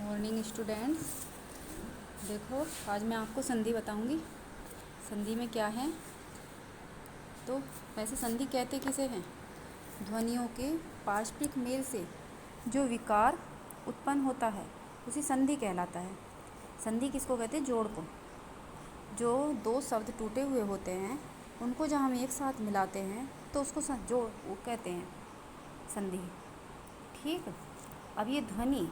Morning students. देखो, आज मैं आपको संधि बताऊंगी। संधि में क्या है, तो वैसे संधि कहते किसे हैं? ध्वनियों के पारस्परिक मेल से जो विकार उत्पन्न होता है उसी संधि कहलाता है। संधि किसको कहते हैं? जोड़ को। जो दो शब्द टूटे हुए होते हैं उनको जब हम एक साथ मिलाते हैं तो उसको जोड़ वो कहते हैं संधि। ठीक। अब ये ध्वनि,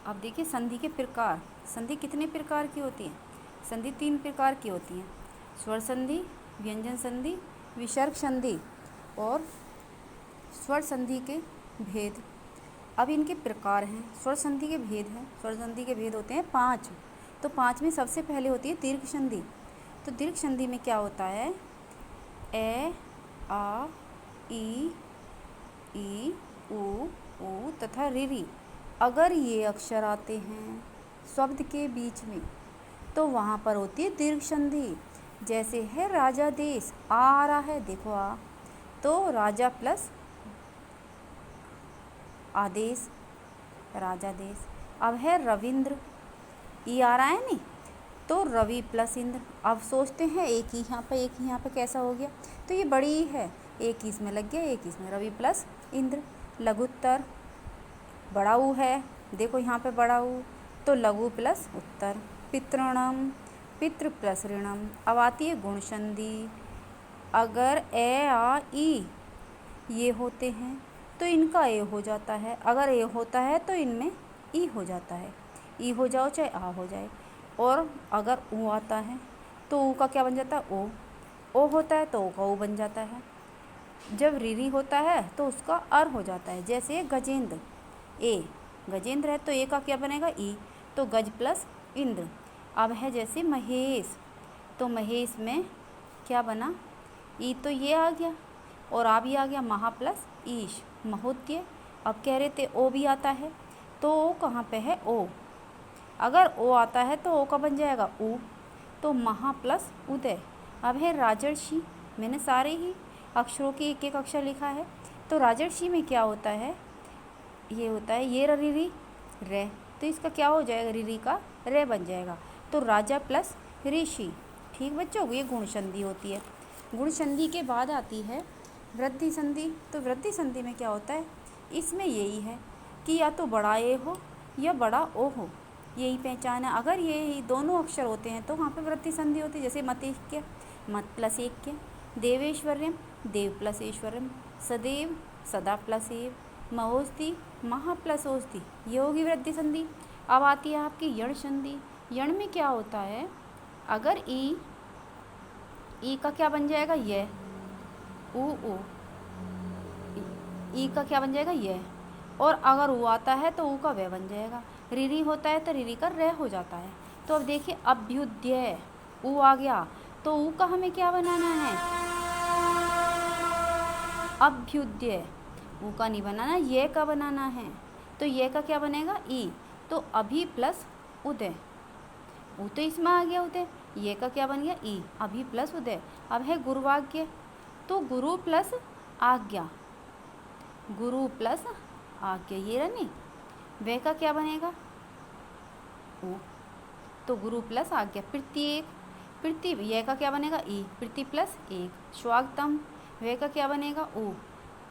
अब देखिए संधि के प्रकार। संधि कितने प्रकार की होती है? संधि 3 प्रकार की होती है: स्वर संधि, व्यंजन संधि, विसर्ग संधि और स्वर संधि के भेद। अब इनके प्रकार हैं। स्वर संधि के भेद हैं। स्वर संधि के भेद होते हैं 5। तो 5 में सबसे पहले होती है दीर्घ संधि। तो दीर्घ संधि में क्या होता है? ए, आ, ई, ऊ तथा री अगर ये अक्षर आते हैं शब्द के बीच में तो वहाँ पर होती है दीर्घ संधि। जैसे है राजा देश, आ रहा है, देखो आ, तो राजा प्लस आदेश, राजा देश। अब है रविंद्र, ई आ रहा है नहीं, तो रवि प्लस इंद्र। अब सोचते हैं एक ही यहाँ पे, एक ही यहाँ पे, कैसा हो गया? तो ये बड़ी ही है, एक ही इसमें लग गया, एक ही इसमें, रवि प्लस इंद्र। लघुत्तर, बड़ा ऊ है, देखो यहाँ पे बड़ा ऊ, तो लघु प्लस उत्तर। पितृणम, पितृ प्लस ऋणम। अब आती है गुण संधि। अगर ए, आ, ई ये होते हैं तो इनका ए हो जाता है। अगर ए होता है तो इनमें ई हो जाता है। ई हो जाओ चाहे आ हो जाए। और अगर ऊ आता है तो ऊ का क्या बन जाता है? ओ होता है तो ओ का ओ बन जाता है। जब रीरी होता है तो उसका अर हो जाता है। जैसे गजेंद्र, ए गजेंद्र है तो ए का क्या बनेगा? ई, तो गज प्लस इंद्र। अब है जैसे महेश, तो महेश में क्या बना? ई, तो ये आ गया और आ भी आ गया, महा प्लस ईश, महोदय। अब कह रहे थे ओ भी आता है, तो ओ कहाँ पे है? ओ। अगर ओ आता है तो ओ का बन जाएगा ऊ, तो महा प्लस उदय। अब है राजर्षि, मैंने सारे ही अक्षरों के एक एक अक्षर लिखा है। तो राजर्षि में क्या होता है? ये होता है ये री रे, तो इसका क्या हो जाएगा? री का रे बन जाएगा, तो राजा प्लस ऋषि। ठीक बच्चों, ये गुण संधि होती है। गुण संधि के बाद आती है वृद्धि संधि। तो वृद्धि संधि में क्या होता है? इसमें यही है कि या तो बड़ा ए हो या बड़ा ओ हो, यही पहचान है। अगर ये दोनों अक्षर होते हैं तो वहाँ पे वृद्धि संधि होती है। जैसे मतेक्य, मत प्लस एक्य, देवेश्वर्यम, देव प्लस ऐश्वर्यम, सदैव, सदा प्लस एव, महोस्ति, महा प्लस ओस्ति, ये होगी वृद्धि संधि। अब आती है आपकी यण संधि। यण में क्या होता है? अगर ई का क्या बन जाएगा? ये, ऊ, ई का क्या बन जाएगा? ये, और अगर ऊ आता है तो ऊ का वे बन जाएगा। रीरी होता है तो रीरी का रे हो जाता है। तो अब देखिए अभ्युदय, ऊ आ गया तो ऊ का हमें क्या बनाना है? अभ्युदय, ऊ का नहीं बनाना, ये का बनाना है। तो ये का क्या बनेगा? ई, तो अभि प्लस उदय, ऊ तो इसमें आ गया उदय, ये का क्या बन गया? ई, अभि प्लस उदय। अब है गुरुवाक्य, तो गुरु प्लस आज्ञा, गुरु प्लस आज्ञा, ये रनी, वे का क्या बनेगा? ऊ, तो गुरु प्लस आज्ञा। प्रत्येक, प्रति, ये का क्या बनेगा? ई, प्रति प्लस एक। स्वागतम, वे का क्या बनेगा? ऊ,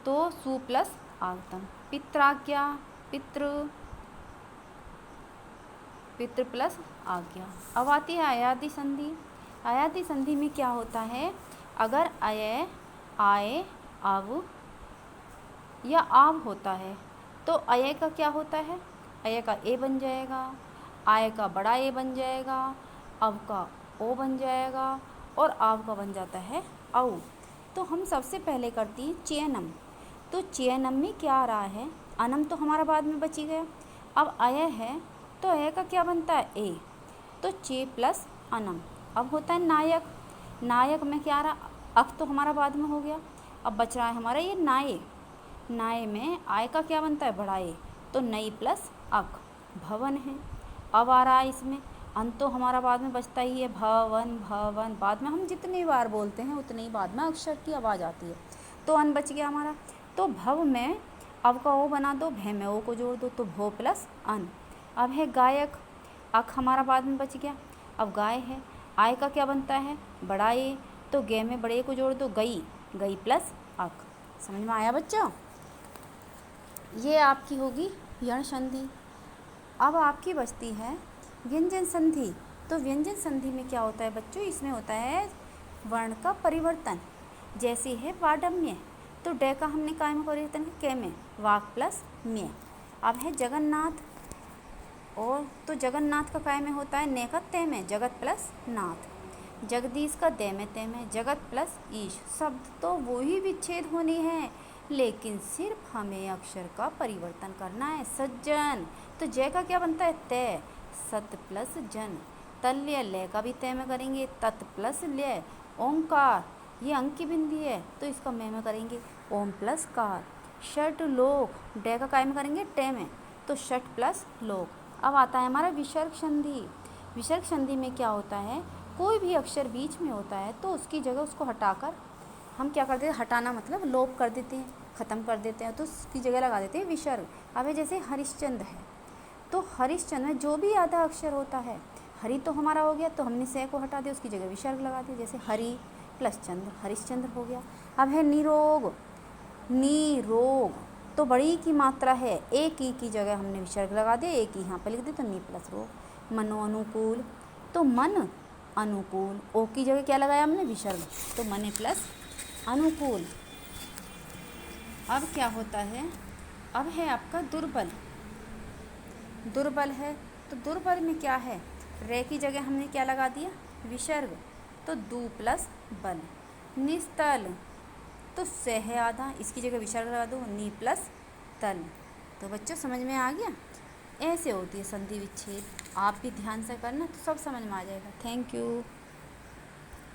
तो सु प्लस आगतम। पित्राज्ञा, पितृ, पितृ प्लस आज्ञा। अब आती है अयादि संधि। अयादि संधि में क्या होता है? अगर अय, आए, आव या आव होता है तो अय का क्या होता है? अय का ए बन जाएगा, आय का बड़ा ए बन जाएगा, अव का ओ बन जाएगा और आव का बन जाता है औ। तो हम सबसे पहले करती हैं चयनम। तो चयनम में क्या आ रहा है? अनम तो हमारा बाद में बची गया। अब अय है तो अय का क्या बनता है? ए, तो चे प्लस अनम। अब होता है नायक। नायक में क्या आ रहा? अक तो हमारा बाद में हो गया। अब बच रहा है हमारा ये नाये। नाये में आय का क्या बनता है? बड़ा ए, तो नई प्लस अक, भवन है। अब आ रहा है इसमें अन, तो हमारा बाद में बचता ही है, भवन, भवन। बाद में हम जितनी बार बोलते हैं उतनी ही बाद में अक्षर की आवाज़ आती है, तो अन बच गया हमारा। तो भव में अब का ओ बना दो, भय में ओ को जोड़ दो, तो भो प्लस अन। अब है गायक, अक हमारा बाद में बच गया। अब गाय है, आय का क्या बनता है, बड़ा ए, तो गे में बड़े को जोड़ दो, गई, गई प्लस अक। समझ में आया बच्चों? ये आपकी होगी यण संधि। अब आपकी बचती है व्यंजन संधि। तो व्यंजन संधि में क्या होता है बच्चों, इसमें होता है वर्ण का परिवर्तन। जैसे है वाडम्य, तो डे का हमने काय में परिवर्तन किया, के में, वाक प्लस म्य। अब है जगन्नाथ, और तो जगन्नाथ का काय में होता है, ने का ते में, जगत प्लस नाथ। जगदीश का दे में ते में, जगत प्लस ईश। शब्द तो वही विच्छेद होने हैं, लेकिन सिर्फ हमें अक्षर का परिवर्तन करना है। सज्जन, तो जय का क्या बनता है, तय, सत प्लस जन। तल्य, लय का भी तय में करेंगे, तत् प्लस लय। ओंकार, ये अंक की बिंदी है, तो इसका में करेंगे, ओम प्लस कार। षट लोक, डे का काय में करेंगे, टे में, तो षट प्लस लोक। अब आता है हमारा विसर्ग संधि। विसर्ग संधि में क्या होता है, कोई भी अक्षर बीच में होता है तो उसकी जगह उसको हटाकर हम क्या करते हैं, हटाना मतलब लोप कर देते हैं, ख़त्म कर देते हैं, तो उसकी जगह लगा देते हैं विसर्ग। अब है जैसे हरिश्चंद्र है, तो हरिश्चंद्र में जो भी आधा अक्षर होता है, हरि तो हमारा हो गया, तो हमने से को हटा दिया, उसकी जगह विसर्ग लगा दिया, जैसे हरि प्लस चंद्र, हरिश्चंद्र हो गया। अब है निरोग, निरोग, तो बड़ी की मात्रा है, एक ई की जगह हमने विसर्ग लगा दिया, एक ही यहाँ पर लिख दिया, तो नी प्लस रोग। मनो अनुकूल, तो मन अनुकूल, ओ की जगह क्या लगाया हमने, विसर्ग, तो मने प्लस अनुकूल। अब क्या होता है, अब है आपका दुर्बल। दुर्बल है, तो दुर्बल में क्या है, रे की जगह हमने क्या लगा दिया, विसर्ग, तो दू प्लस बल। निस्तल, तो से है आधा, इसकी जगह विसर्ग लगा दो, नी प्लस तल। तो बच्चों समझ में आ गया, ऐसे होती है संधि विच्छेद। आप भी ध्यान से करना तो सब समझ में आ जाएगा। Thank you.